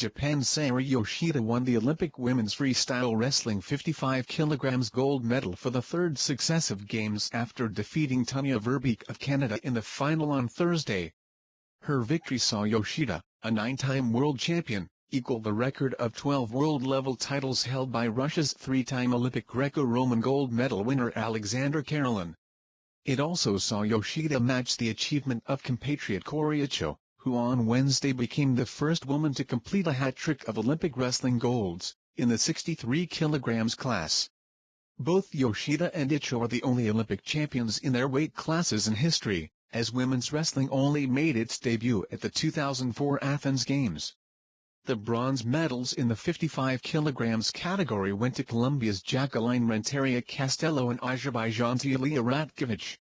Japan's Saori Yoshida won the Olympic women's freestyle wrestling 55 kg gold medal for the third successive games after defeating Tonya Verbeek of Canada in the final on Thursday. Her victory saw Yoshida, a 9-time world champion, equal the record of 12 world-level titles held by Russia's 3-time Olympic Greco-Roman gold medal winner Alexander Karelin. It also saw Yoshida match the achievement of compatriot Kaori Icho, who on Wednesday became the first woman to complete a hat-trick of Olympic wrestling golds, in the 63 kg class. Both Yoshida and Icho are the only Olympic champions in their weight classes in history, as women's wrestling only made its debut at the 2004 Athens Games. The bronze medals in the 55 kg category went to Colombia's Jackeline Renteria Castillo and Azerbaijan's Yuliya Ratkevich.